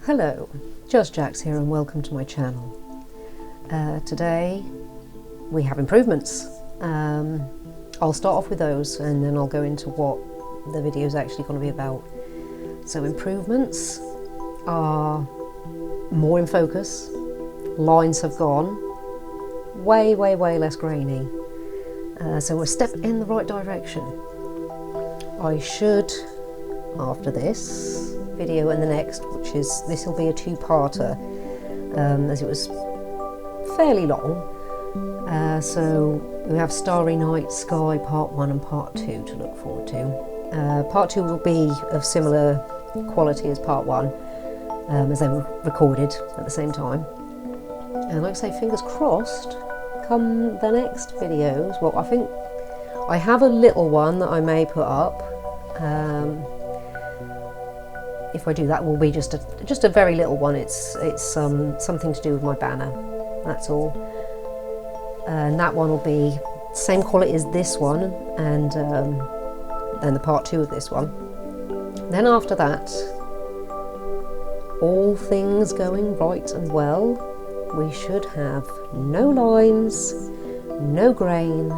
Hello, Just Jax here and welcome to my channel. Today we have improvements. I'll start off with those and then I'll go into what the video is actually going to be about. So improvements are more in focus, lines have gone, way less grainy. So we're a step in the right direction. I should, after this video and the next, which is, this will be a two-parter, as it was fairly long. So we have Starry Night Sky part 1 and part 2 to look forward to. Part 2 will be of similar quality as part 1, as they were recorded at the same time. And like I say, fingers crossed, come the next videos. Well, I think I have a little one that I may put up. If I do that, will be just a very little one. It's something to do with my banner. That's all. And that one will be same quality as this one, and the part 2 of this one. Then after that, all things going right and well, we should have no lines, no grain,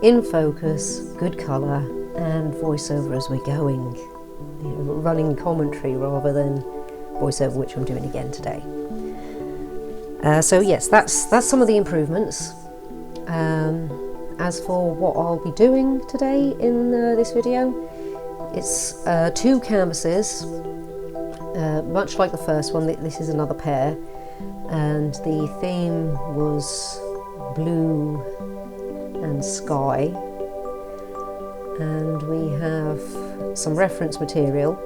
in focus, good colour, and voiceover as we're going. You know, running commentary rather than voiceover, which I'm doing again today. So yes, that's some of the improvements. As for what I'll be doing today in this video, it's 2 canvases, much like the first one. This is another pair, and the theme was blue and sky, and we have some reference material.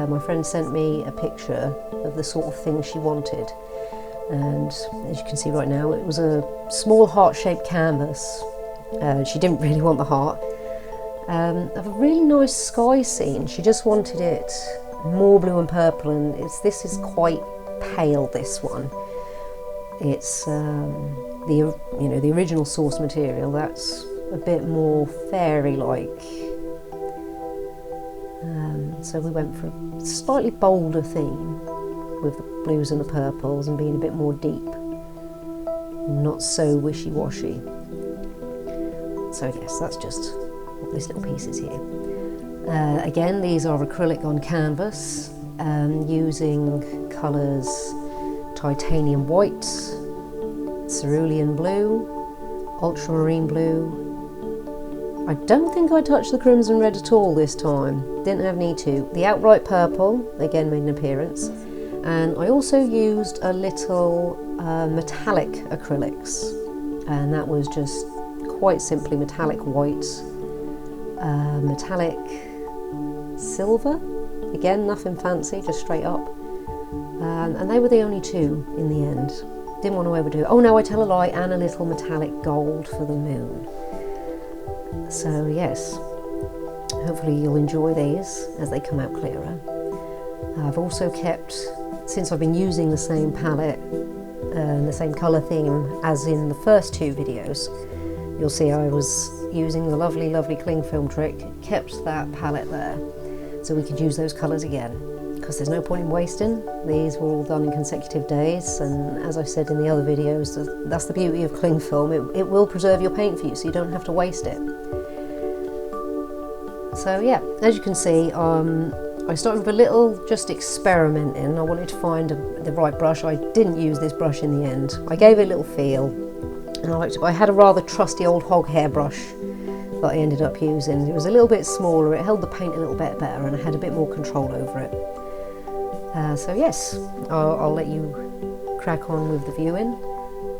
My friend sent me a picture of the sort of thing she wanted, and as you can see right now, it was a small heart-shaped canvas. She didn't really want the heart. Of a really nice sky scene. She just wanted it more blue and purple, and this is quite pale, this one. It's the original source material, that's a bit more fairy-like. So we went for a slightly bolder theme with the blues and the purples and being a bit more deep, not so wishy-washy. So yes, that's just what this little piece is here. Again, these are acrylic on canvas, using colours titanium white, cerulean blue, ultramarine blue. I don't think I touched the crimson red at all this time, didn't have need to. The outright purple, again, made an appearance. And I also used a little metallic acrylics, and that was just quite simply metallic white, metallic silver, again nothing fancy, just straight up. And they were the only 2 in the end. Didn't want to overdo it. Oh no, I tell a lie, and a little metallic gold for the moon. So yes, hopefully you'll enjoy these as they come out clearer. I've also kept, since I've been using the same palette and the same colour theme as in the first 2 videos, you'll see I was using the lovely cling film trick, kept that palette there so we could use those colours again, because there's no point in wasting. These were all done in consecutive days, and as I said in the other videos, that's the beauty of cling film. It will preserve your paint for you, so you don't have to waste it. So yeah, as you can see, I started with a little just experimenting. I wanted to find the right brush. I didn't use this brush in the end. I gave it a little feel, and I had a rather trusty old hog hair brush that I ended up using. It was a little bit smaller, it held the paint a little bit better, and I had a bit more control over it. So yes, I'll let you crack on with the viewing,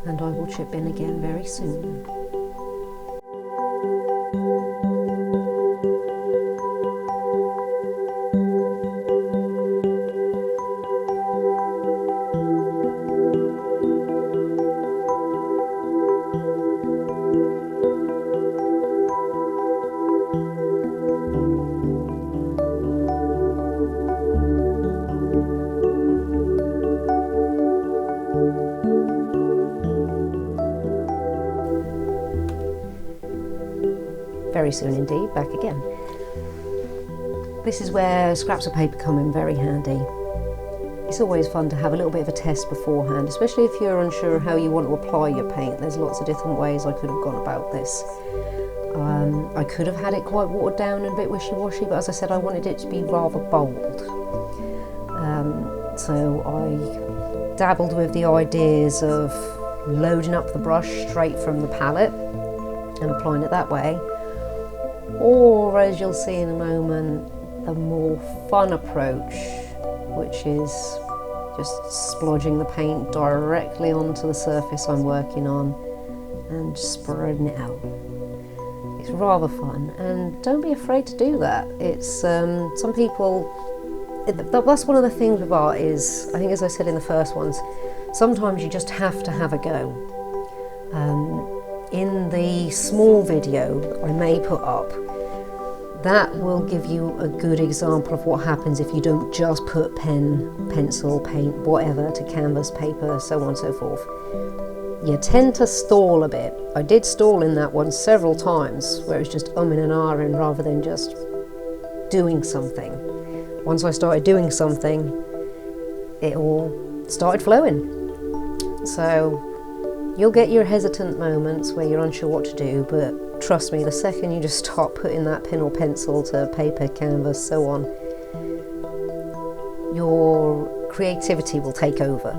and I will chip in again very soon. Very soon indeed, back again. This is where scraps of paper come in very handy. it's always fun to have a little bit of a test beforehand, especially if you're unsure how you want to apply your paint. There's lots of different ways I could have gone about this. I could have had it quite watered down and a bit wishy-washy, but as I said, I wanted it to be rather bold. So I dabbled with the ideas of loading up the brush straight from the palette and applying it that way, or as you'll see in a moment, the more fun approach, which is just splodging the paint directly onto the surface I'm working on and spreading it out. It's rather fun, and don't be afraid to do that. It's some people, that's one of the things with art is, I think as I said in the first ones, sometimes you just have to have a go. In the small video I may put up, that will give you a good example of what happens if you don't just put pen, pencil, paint, whatever to canvas, paper, so on and so forth. You tend to stall a bit. I did stall in that one several times, where it's just umming and ahhing rather than just doing something. Once I started doing something, it all started flowing. So you'll get your hesitant moments where you're unsure what to do, but trust me, the second you just start putting that pen or pencil to paper, canvas, so on, your creativity will take over.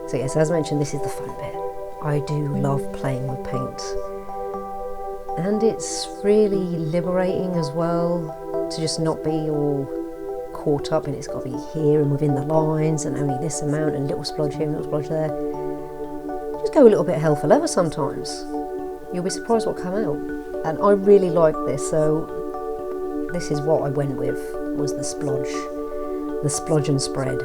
So yes, as mentioned, this is the fun bit. I do love playing with paint. And it's really liberating as well to just not be all caught up in it's got to be here and within the lines and only this amount and a little splodge here and a little splodge there. Just go a little bit hell for leather sometimes. You'll be surprised what come out. And I really like this, so this is what I went with, was the splodge and spread.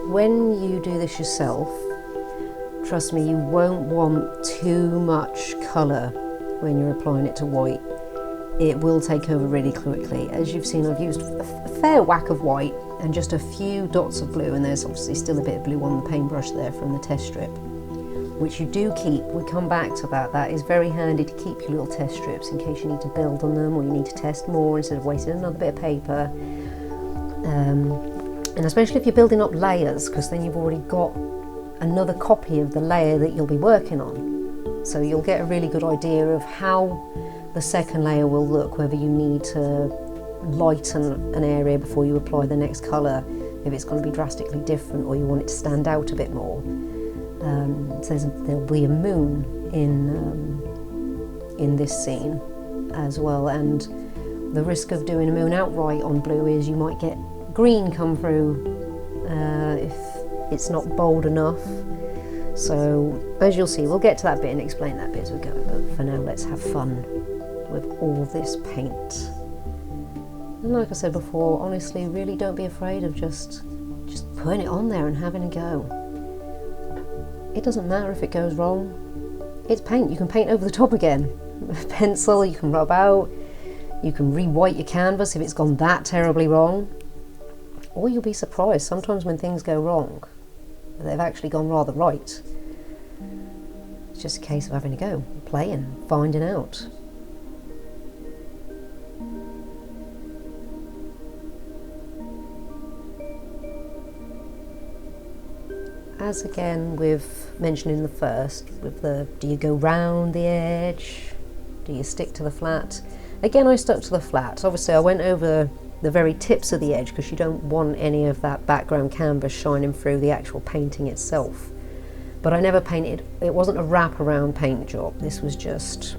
When you do this yourself, trust me, you won't want too much colour when you're applying it to white. It will take over really quickly. As you've seen, I've used a fair whack of white and just a few dots of blue, and there's obviously still a bit of blue on the paintbrush there from the test strip, which you do keep. We come back to that. That is very handy to keep your little test strips in case you need to build on them or you need to test more instead of wasting another bit of paper. And especially if you're building up layers, because then you've already got another copy of the layer that you'll be working on. So you'll get a really good idea of how the second layer will look, whether you need to lighten an area before you apply the next colour, if it's going to be drastically different or you want it to stand out a bit more. So there'll be a moon in this scene as well, and the risk of doing a moon outright on blue is you might get green come through if it's not bold enough. So as you'll see, we'll get to that bit and explain that bit as we go, but for now let's have fun with all this paint. And like I said before, honestly, really don't be afraid of just putting it on there and having a go. It doesn't matter if it goes wrong. It's paint. You can paint over the top again. A pencil, you can rub out, you can re-white your canvas if it's gone that terribly wrong. Or you'll be surprised sometimes when things go wrong, they've actually gone rather right. It's just a case of having a go, playing, finding out. As again with mentioning the first, with the do you go round the edge, do you stick to the flat? Again, I stuck to the flat. Obviously I went over the very tips of the edge because you don't want any of that background canvas shining through the actual painting itself. But I never painted, it wasn't a wraparound paint job. This was just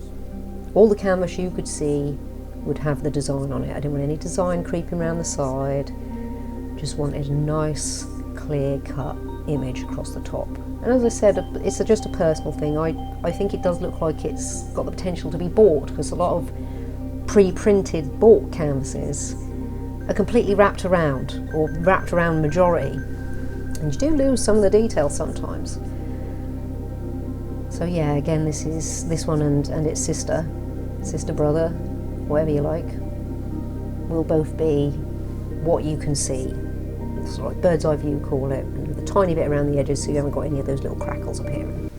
all the canvas you could see would have the design on it. I didn't want any design creeping around the side. Just wanted a nice clear cut image across the top. And as I said, it's just a personal thing. I think it does look like it's got the potential to be bought, because a lot of pre-printed bought canvases are completely wrapped around, or wrapped around majority, and you do lose some of the details sometimes. So yeah, again, this one and its sister brother, whatever you like, will both be what you can see. It's like bird's eye view, call it, and with a tiny bit around the edges so you haven't got any of those little crackles appearing.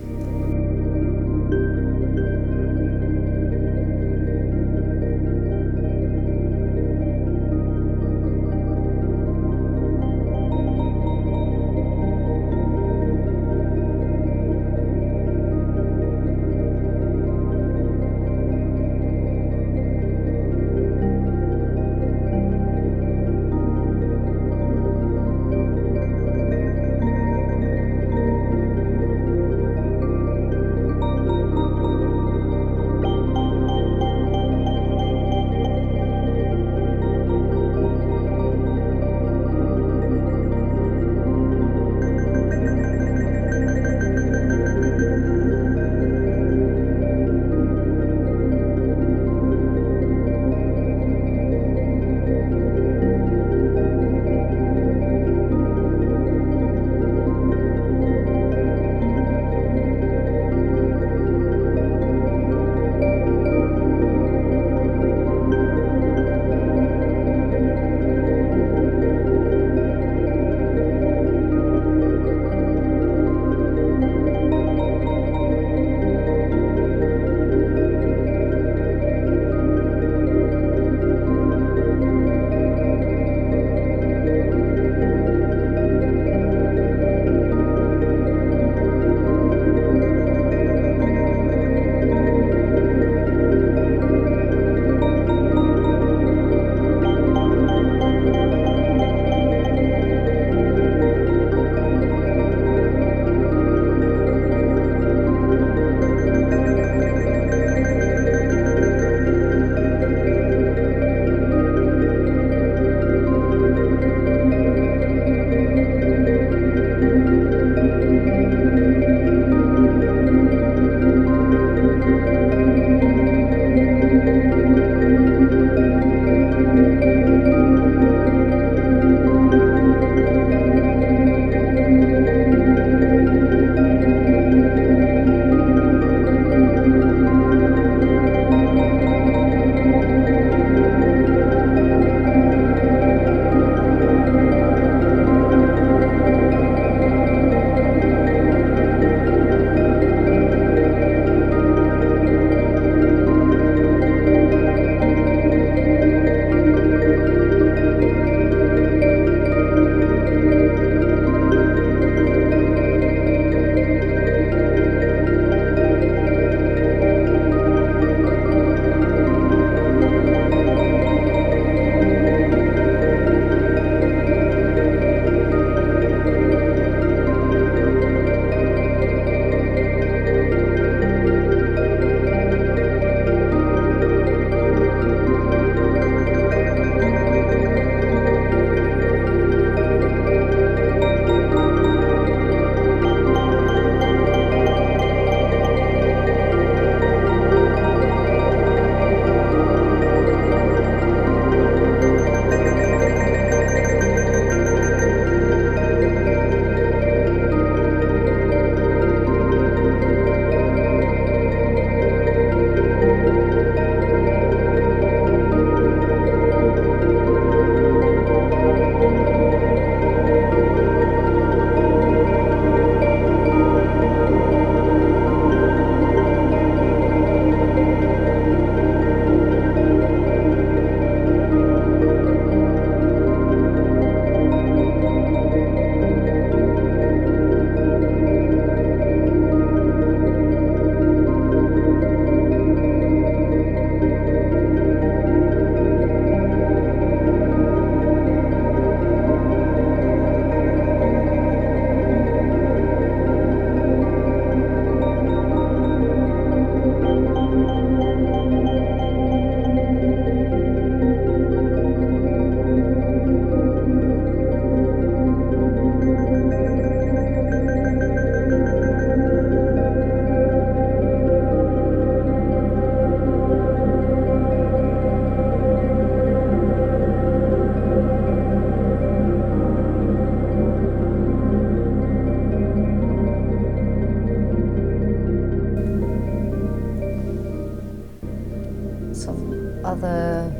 other,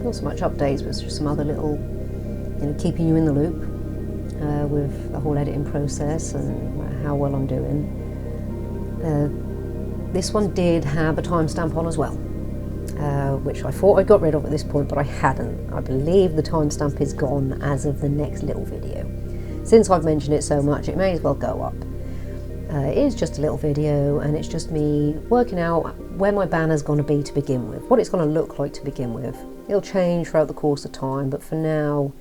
not so much updates, but just some other little, keeping you in the loop with the whole editing process and how well I'm doing. This one did have a timestamp on as well, which I thought I got rid of at this point, but I hadn't. I believe the timestamp is gone as of the next little video. Since I've mentioned it so much, it may as well go up. It is just a little video, and it's just me working out where my banner's going to be to begin with, what it's going to look like to begin with. It'll change throughout the course of time, but for now,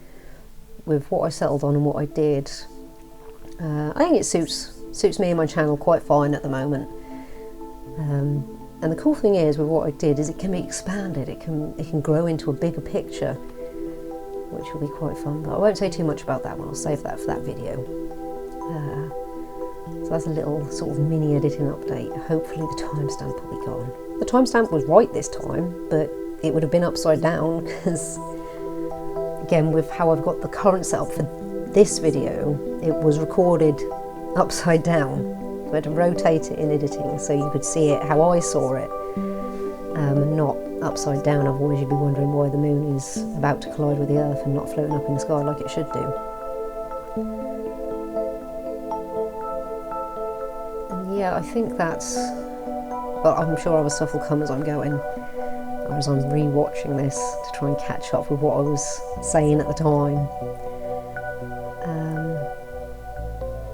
with what I settled on and what I did, I think it suits me and my channel quite fine at the moment. And the cool thing is with what I did is it can be expanded. It can grow into a bigger picture, which will be quite fun. But I won't say too much about that one. I'll save that for that video. So that's a little sort of mini editing update. Hopefully the timestamp will be gone. The timestamp was right this time, but it would have been upside down because, again, with how I've got the current setup for this video, it was recorded upside down. So I had to rotate it in editing so you could see it how I saw it, and not upside down. Otherwise you'd be wondering why the moon is about to collide with the Earth and not floating up in the sky like it should do. And yeah, I think that's, well, I'm sure other stuff will come as I'm going, or as I'm re-watching this to try and catch up with what I was saying at the time.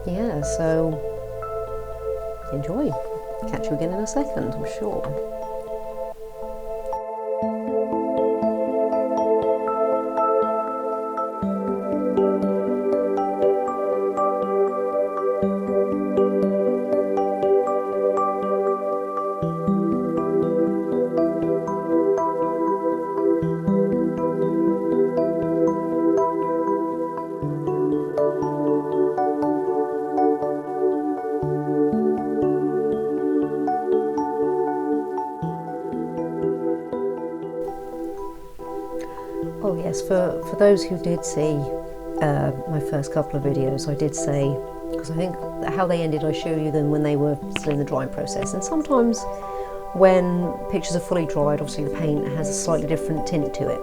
Yeah, so enjoy. Catch you again in a second, I'm sure. Oh yes, for those who did see my first couple of videos, I did say, because I think how they ended, I show you them when they were still in the drying process, and sometimes when pictures are fully dried, obviously the paint has a slightly different tint to it.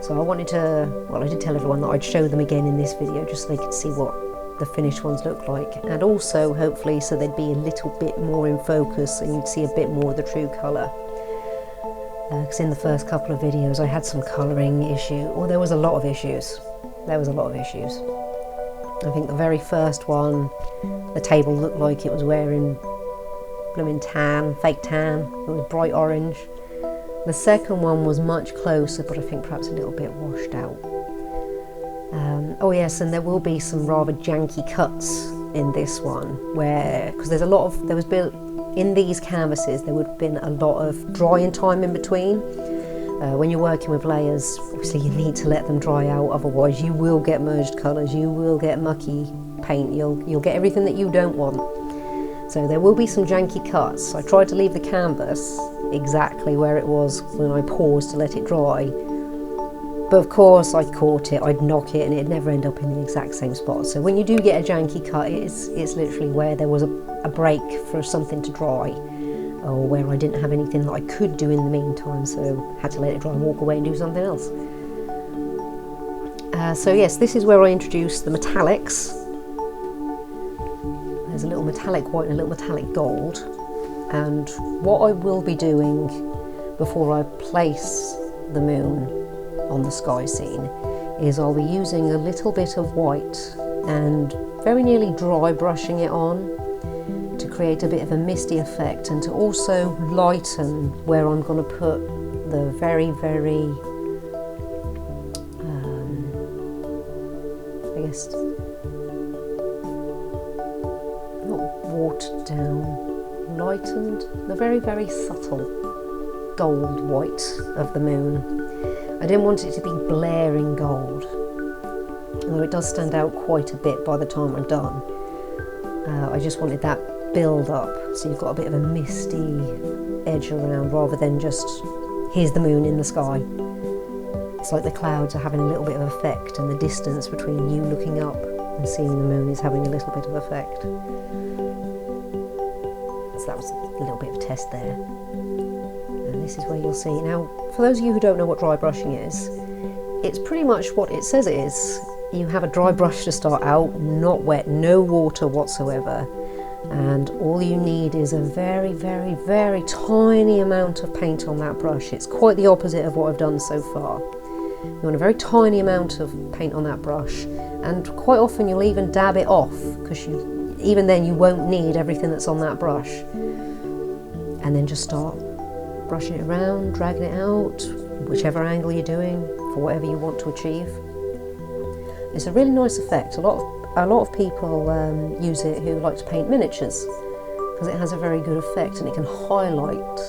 So I wanted to, well, I did tell everyone that I'd show them again in this video just so they could see what the finished ones look like, and also hopefully so they'd be a little bit more in focus and you'd see a bit more of the true colour. Because in the first couple of videos I had some colouring issue, or there was a lot of issues. I think the very first one, the table looked like it was wearing blooming tan, fake tan. It was bright orange. The second one was much closer, but I think perhaps a little bit washed out. Oh yes, and there will be some rather janky cuts in this one, where, because there was built in these canvases, there would have been a lot of drying time in between. When you're working with layers, obviously you need to let them dry out, otherwise you will get merged colours, you will get mucky paint, you'll get everything that you don't want. So there will be some janky cuts. I tried to leave the canvas exactly where it was when I paused to let it dry, but of course I'd caught it, I'd knock it, and it'd never end up in the exact same spot. So when you do get a janky cut, it's literally where there was a break for something to dry, or where I didn't have anything that I could do in the meantime, so had to let it dry and walk away and do something else. So yes, this is where I introduced the metallics. There's a little metallic white and a little metallic gold, and what I will be doing before I place the moon on the sky scene is I'll be using a little bit of white and very nearly dry brushing it on to create a bit of a misty effect, and to also lighten where I'm going to put the very, I guess, not watered down, lightened, the very, very subtle gold white of the moon. I didn't want it to be blaring gold, although it does stand out quite a bit by the time I'm done. I just wanted that build up, so you've got a bit of a misty edge around rather than just here's the moon in the sky. It's like the clouds are having a little bit of effect, and the distance between you looking up and seeing the moon is having a little bit of effect. So that was a little bit of a test there. And this is where you'll see. Now, for those of you who don't know what dry brushing is, it's pretty much what it says it is. You have a dry brush to start out, not wet, no water whatsoever, and all you need is a very, very, very tiny amount of paint on that brush. It's quite the opposite of what I've done so far. You want a very tiny amount of paint on that brush, and quite often you'll even dab it off, because even then you won't need everything that's on that brush. And then just start brushing it around, dragging it out, whichever angle you're doing, for whatever you want to achieve. It's a really nice effect. A lot of people use it who like to paint miniatures, because it has a very good effect and it can highlight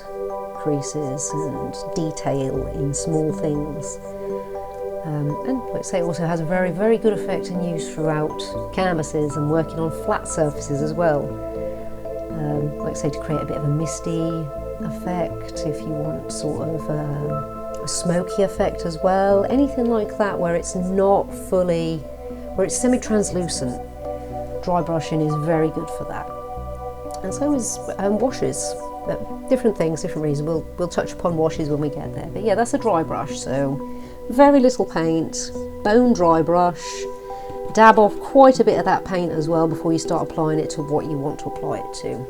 creases and detail in small things. And like I say, it also has a very, very good effect and use throughout canvases and working on flat surfaces as well. Like I say, to create a bit of a misty effect, if you want sort of a smoky effect as well, anything like that where it's not fully, where it's semi-translucent, dry brushing is very good for that. And so is washes, different things, different reasons. We'll touch upon washes when we get there. But yeah, that's a dry brush, so very little paint, bone dry brush, dab off quite a bit of that paint as well before you start applying it to what you want to apply it to.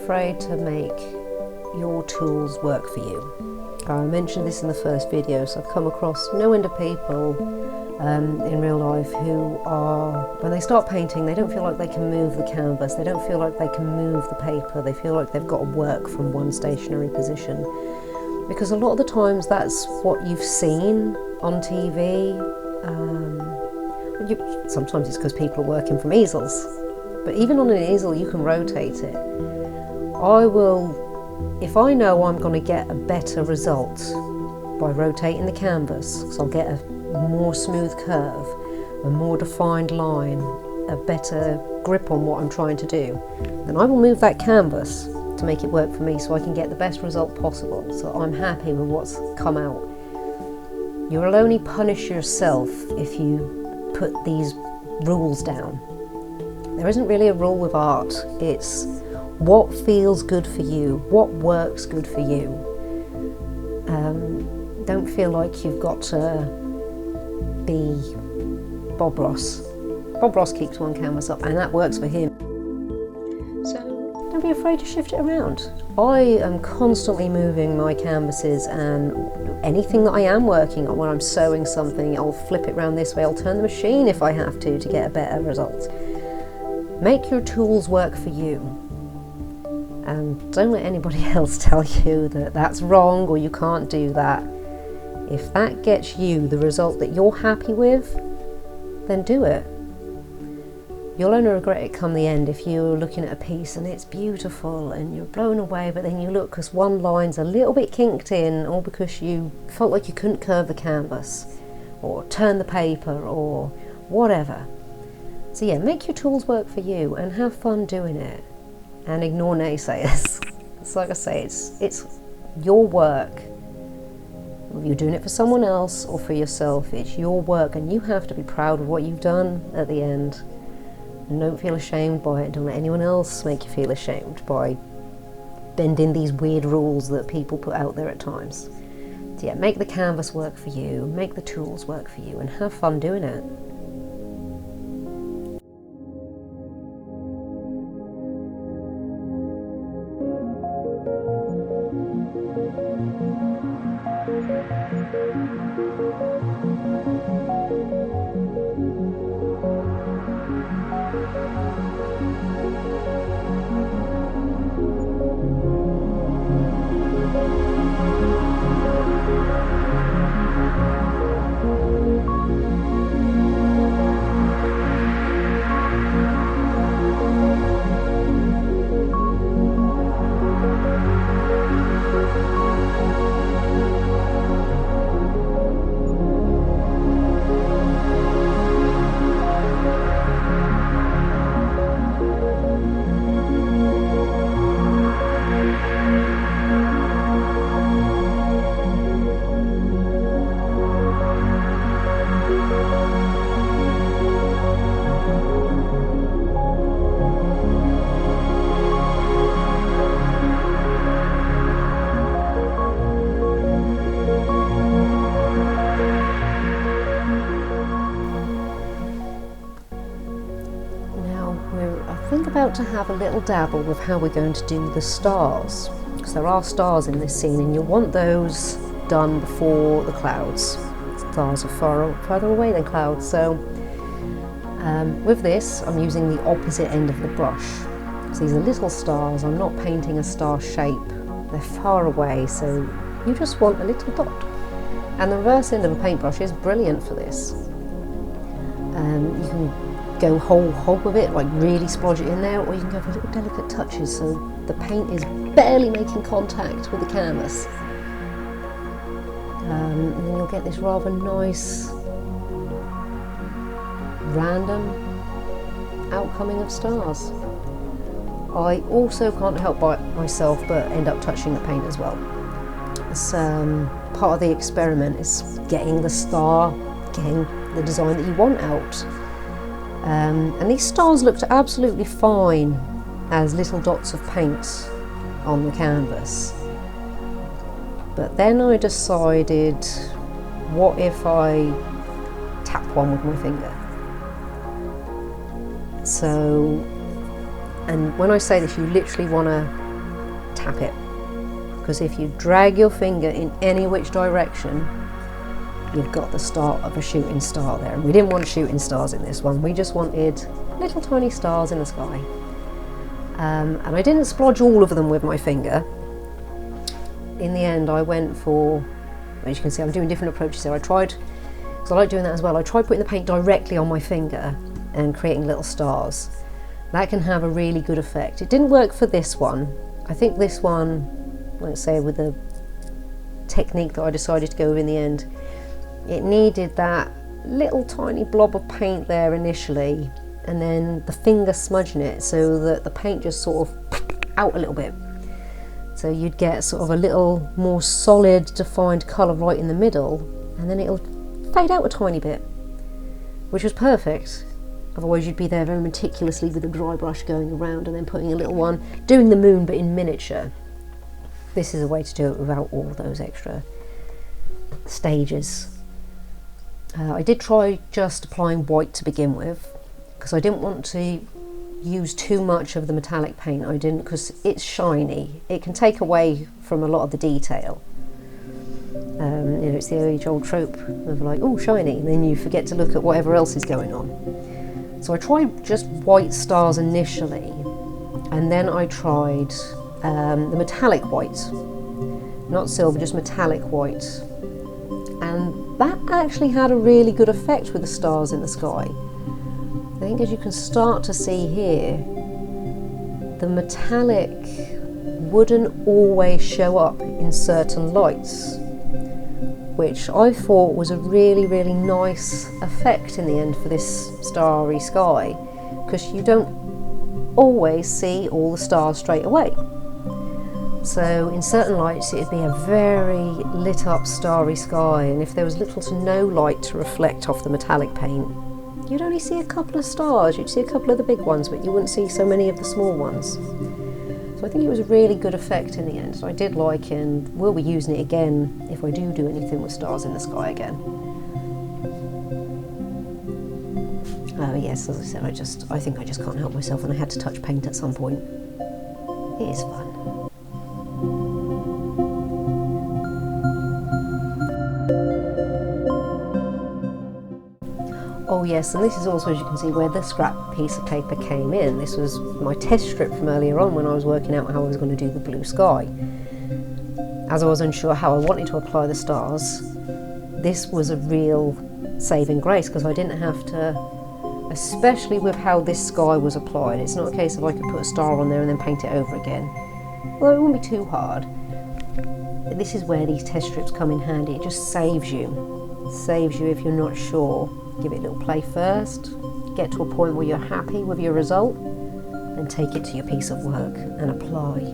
afraid to make your tools work for you. I mentioned this in the first video, so I've come across no end of people in real life who are, when they start painting, they don't feel like they can move the canvas, they don't feel like they can move the paper, they feel like they've got to work from one stationary position. Because a lot of the times that's what you've seen on TV. Sometimes it's because people are working from easels, but even on an easel you can rotate it. If I know I'm going to get a better result by rotating the canvas, because I'll get a more smooth curve, a more defined line, a better grip on what I'm trying to do, then I will move that canvas to make it work for me so I can get the best result possible, so I'm happy with what's come out. You will only punish yourself if you put these rules down. There isn't really a rule with art, it's what feels good for you, what works good for you. Don't feel like you've got to be Bob Ross. Bob Ross keeps one canvas up and that works for him. So don't be afraid to shift it around. I am constantly moving my canvases, and anything that I am working on, when I'm sewing something, I'll flip it around this way, I'll turn the machine if I have to get a better result. Make your tools work for you. And don't let anybody else tell you that that's wrong or you can't do that. If that gets you the result that you're happy with, then do it. You'll only regret it come the end if you're looking at a piece and it's beautiful and you're blown away, but then you look because one line's a little bit kinked in, or because you felt like you couldn't curve the canvas or turn the paper or whatever. So yeah, make your tools work for you and have fun doing it. And ignore naysayers. It's like I say, it's your work. Whether you're doing it for someone else or for yourself, it's your work, and you have to be proud of what you've done at the end. And don't feel ashamed by it. Don't let anyone else make you feel ashamed by bending these weird rules that people put out there at times. So yeah, make the canvas work for you, make the tools work for you, and have fun doing it. About to have a little dabble with how we're going to do the stars, because there are stars in this scene and you'll want those done before the clouds. Stars are further away than clouds, so with this I'm using the opposite end of the brush. So these are little stars, I'm not painting a star shape, they're far away, so you just want a little dot. And the reverse end of a paintbrush is brilliant for this. You can go whole hog with it, like really splodge it in there, or you can go for little delicate touches so the paint is barely making contact with the canvas. And then you'll get this rather nice random outcoming of stars. I also can't help by myself but end up touching the paint as well. It's part of the experiment, is getting the star, getting the design that you want out. And these stars looked absolutely fine as little dots of paint on the canvas. But then I decided, what if I tap one with my finger? So, and when I say this, you literally want to tap it. Because if you drag your finger in any which direction, you've got the start of a shooting star there. And we didn't want shooting stars in this one, we just wanted little tiny stars in the sky. And I didn't splodge all of them with my finger. In the end I went for, as you can see I'm doing different approaches here. I tried, because I like doing that as well, I tried putting the paint directly on my finger and creating little stars. That can have a really good effect. It didn't work for this one. I think this one, let's say with the technique that I decided to go with in the end, it needed that little tiny blob of paint there initially, and then the finger smudging it so that the paint just sort of out a little bit. So you'd get sort of a little more solid defined colour right in the middle, and then it'll fade out a tiny bit, which was perfect. Otherwise you'd be there very meticulously with a dry brush going around and then putting a little one, doing the moon but in miniature. This is a way to do it without all those extra stages. I did try just applying white to begin with, because I didn't want to use too much of the metallic paint. I didn't, because it's shiny. It can take away from a lot of the detail. You know, it's the age-old trope of like, oh, shiny, and then you forget to look at whatever else is going on. So I tried just white stars initially, and then I tried the metallic white, not silver, just metallic white, and that actually had a really good effect with the stars in the sky. I think, as you can start to see here, the metallic wouldn't always show up in certain lights, which I thought was a really, really nice effect in the end for this starry sky, because you don't always see all the stars straight away. So in certain lights it'd be a very lit up starry sky, and if there was little to no light to reflect off the metallic paint, you'd only see a couple of stars. You'd see a couple of the big ones, but you wouldn't see so many of the small ones. So I think it was a really good effect in the end. So I did like it, and we'll be using it again if I do anything with stars in the sky again. Oh yes, as I said, I think I just can't help myself, and I had to touch paint at some point. It is fun. Oh yes, and this is also, as you can see, where the scrap piece of paper came in. This was my test strip from earlier on when I was working out how I was going to do the blue sky. As I was unsure how I wanted to apply the stars, this was a real saving grace, because I didn't have to, especially with how this sky was applied. It's not a case of I could put a star on there and then paint it over again. Although it wouldn't be too hard. This is where these test strips come in handy. It just saves you. It saves you if you're not sure. Give it a little play first, get to a point where you're happy with your result, then take it to your piece of work and apply.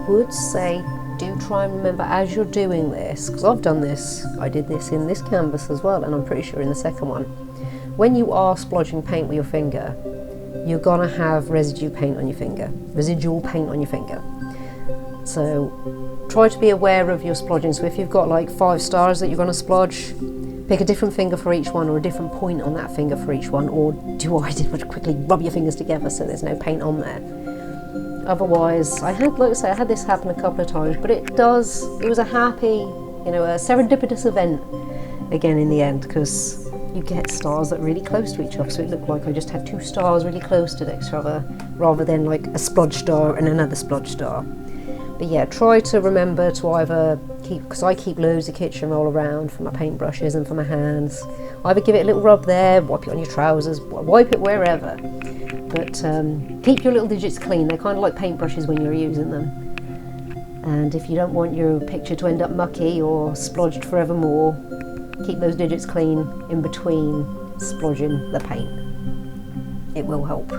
would say do try and remember as you're doing this, because I've done this, I did this in this canvas as well, and I'm pretty sure in the second one, when you are splodging paint with your finger, you're gonna have residual paint on your finger. So try to be aware of your splodging. So if you've got like 5 stars that you're gonna splodge, pick a different finger for each one, or a different point on that finger for each one, or do what I did, which quickly rub your fingers together so there's no paint on there. Otherwise, like I say, I had this happen a couple of times, but it was a happy, a serendipitous event again in the end, because you get stars that are really close to each other, so it looked like I just had 2 stars really close to each other, rather than like a splodge star and another splodge star. But yeah, try to remember to either keep, because I keep loads of kitchen roll around for my paintbrushes and for my hands, either give it a little rub there, wipe it on your trousers, wipe it wherever. But keep your little digits clean. They're kind of like paintbrushes when you're using them. And if you don't want your picture to end up mucky or splodged forevermore, keep those digits clean in between splodging the paint. It will help.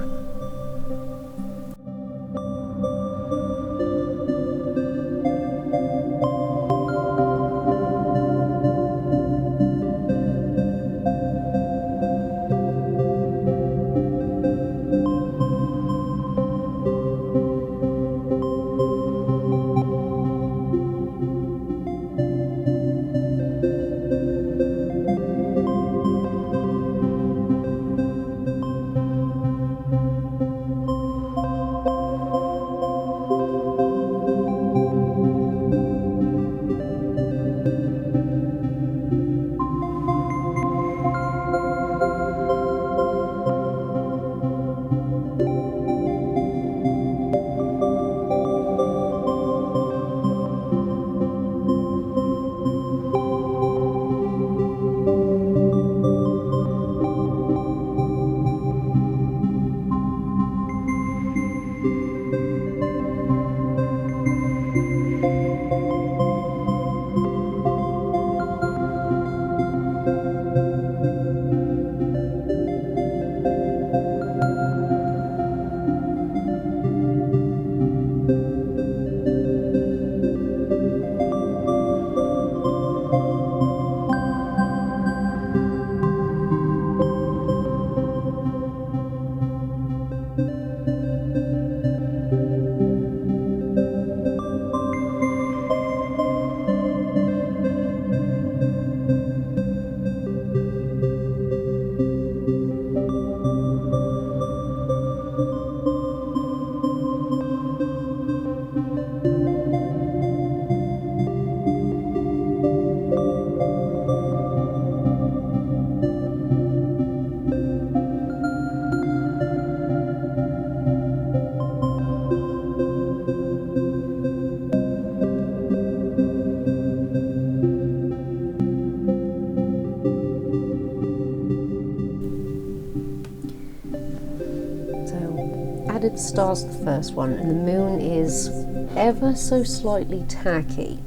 Added stars to the first one, and the moon is ever so slightly tacky.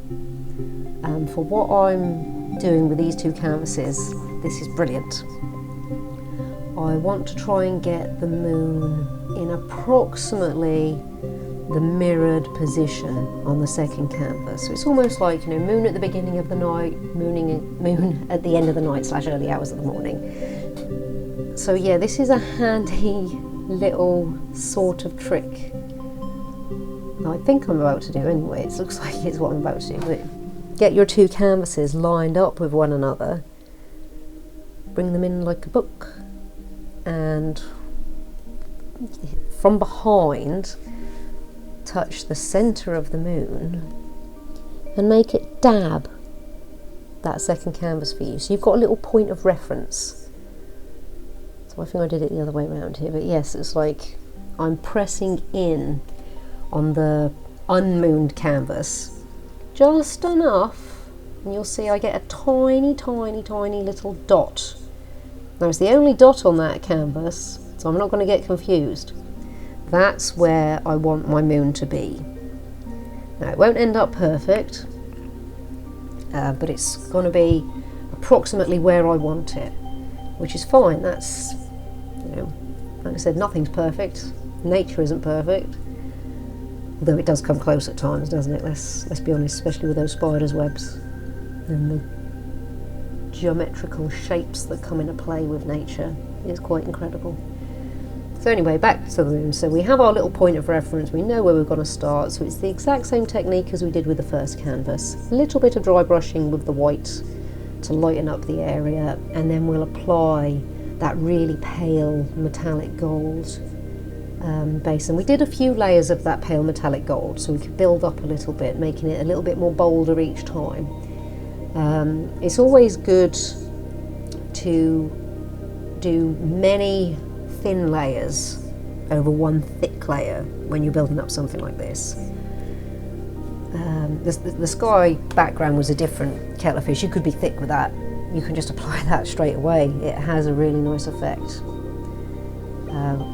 For what I'm doing with these 2 canvases, this is brilliant. I want to try and get the moon in approximately the mirrored position on the second canvas. So it's almost like, moon at the beginning of the night, moon at the end of the night / early hours of the morning. So yeah, this is a handy little sort of trick I think I'm about to do anyway. It looks like it's what I'm about to do. But get your 2 canvases lined up with one another, bring them in like a book, and from behind touch the center of the moon and make it dab that second canvas for you. So you've got a little point of reference. So I think I did it the other way around here, but yes, it's like I'm pressing in on the unmooned canvas just enough, and you'll see I get a tiny, tiny, tiny little dot. Now it's the only dot on that canvas, so I'm not going to get confused. That's where I want my moon to be. Now it won't end up perfect, but it's going to be approximately where I want it, which is fine. That's, like I said, nothing's perfect. Nature isn't perfect. Though it does come close at times, doesn't it? Let's be honest, especially with those spiders' webs and the geometrical shapes that come into play with nature. It's quite incredible. So anyway, back to the moon. So we have our little point of reference, we know where we're going to start, so it's the exact same technique as we did with the first canvas. A little bit of dry brushing with the white to lighten up the area, and then we'll apply that really pale metallic gold base. And we did a few layers of that pale metallic gold, so we could build up a little bit, making it a little bit more bolder each time. It's always good to do many thin layers over one thick layer when you're building up something like this. The sky background was a different kettle of fish. You could be thick with that. You can just apply that straight away. It has a really nice effect.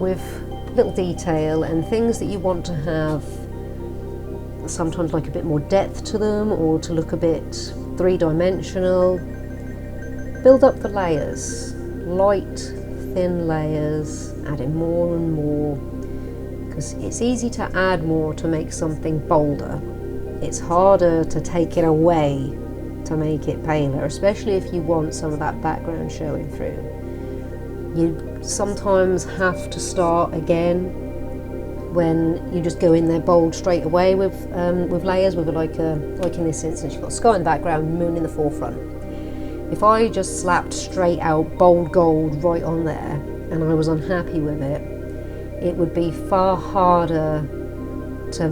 With little detail and things that you want to have sometimes like a bit more depth to them, or to look a bit three-dimensional, build up the layers, light thin layers, adding more and more, because it's easy to add more to make something bolder. It's harder to take it away to make it paler, especially if you want some of that background showing through. You sometimes have to start again when you just go in there bold straight away with layers, with like in this instance you've got sky in the background, moon in the forefront. If I just slapped straight out bold gold right on there and I was unhappy with it, it would be far harder to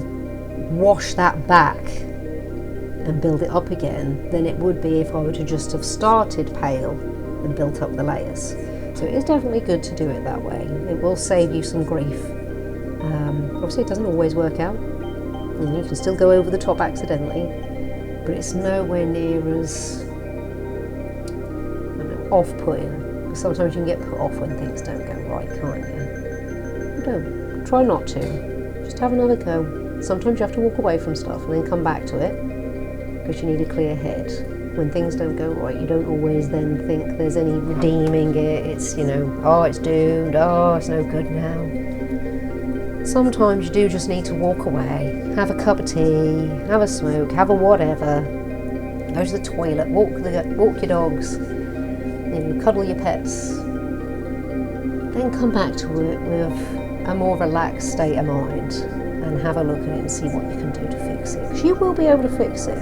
wash that back and build it up again than it would be if I were to just have started pale and built up the layers. So it is definitely good to do it that way. It will save you some grief. Obviously it doesn't always work out, and you can still go over the top accidentally, but it's nowhere near as off-putting. Sometimes you can get put off when things don't go right, can't you? Don't. Try not to. Just have another go. Sometimes you have to walk away from stuff and then come back to it, because you need a clear head. When things don't go right, you don't always then think there's any redeeming it. It's, you know, oh, it's doomed, oh, it's no good now. Sometimes you do just need to walk away, have a cup of tea, have a smoke, have a whatever, go to the toilet, walk your dogs, you know, cuddle your pets, then come back to it with a more relaxed state of mind and have a look at it and see what you can do to fix it. Because you will be able to fix it.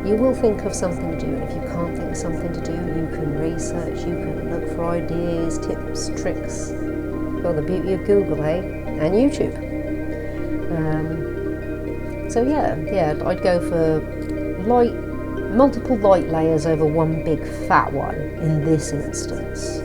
You will think of something to do, and if you can't think of something to do, you can research, you can look for ideas, tips, tricks. Well, the beauty of Google, eh? And YouTube. So yeah, I'd go for multiple light layers over one big fat one in this instance.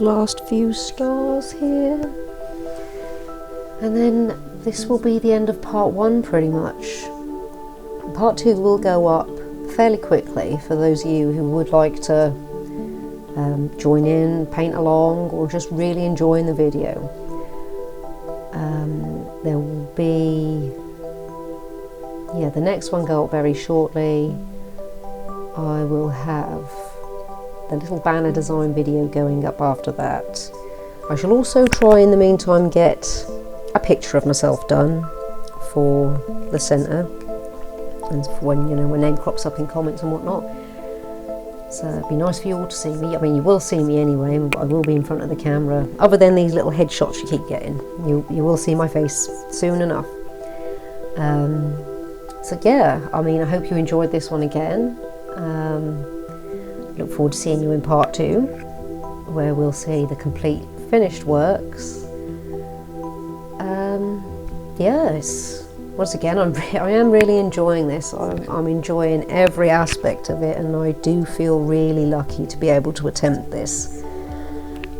last few stars here. And then this will be the end of part 1 pretty much. Part 2 will go up fairly quickly for those of you who would like to join in, paint along, or just really enjoying the video. There will be, yeah, the next one go up very shortly. I will have the little banner design video going up after that. I shall also try in the meantime get a picture of myself done for the centre, and for when, you know, my name crops up in comments and whatnot. So it'd be nice for you all to see me. I mean, you will see me anyway, but I will be in front of the camera. Other than these little headshots you keep getting, you will see my face soon enough. So yeah, I mean, I hope you enjoyed this one again. Look forward to seeing you in part 2, where we'll see the complete finished works. Yes, once again, I am really enjoying this. I'm enjoying every aspect of it, and I do feel really lucky to be able to attempt this.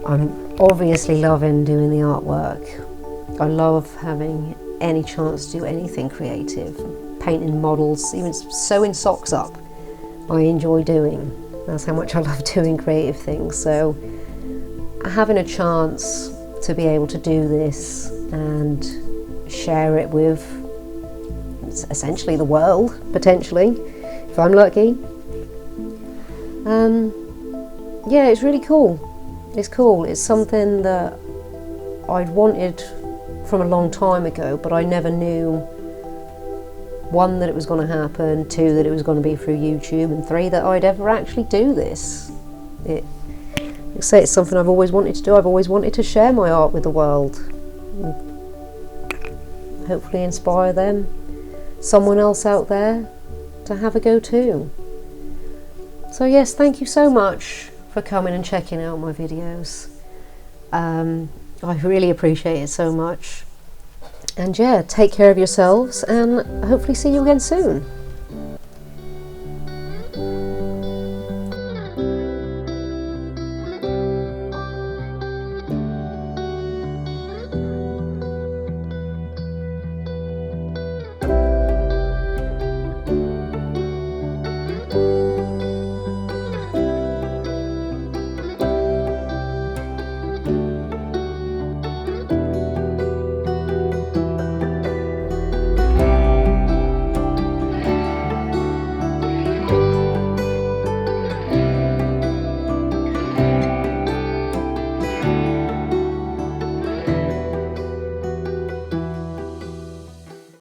I'm obviously loving doing the artwork. I love having any chance to do anything creative, painting models, even sewing socks up. I enjoy doing. That's how much I love doing creative things. So having a chance to be able to do this and share it with essentially the world, potentially, if I'm lucky. Yeah, it's really cool. It's cool. It's something that I'd wanted from a long time ago, but I never knew, 1, that it was going to happen, 2, that it was going to be through YouTube, and 3, that I'd ever actually do this. It's something I've always wanted to do. I've always wanted to share my art with the world. Hopefully inspire them, someone else out there, to have a go too. So yes, thank you so much for coming and checking out my videos. I really appreciate it so much. And yeah, take care of yourselves, and hopefully see you again soon.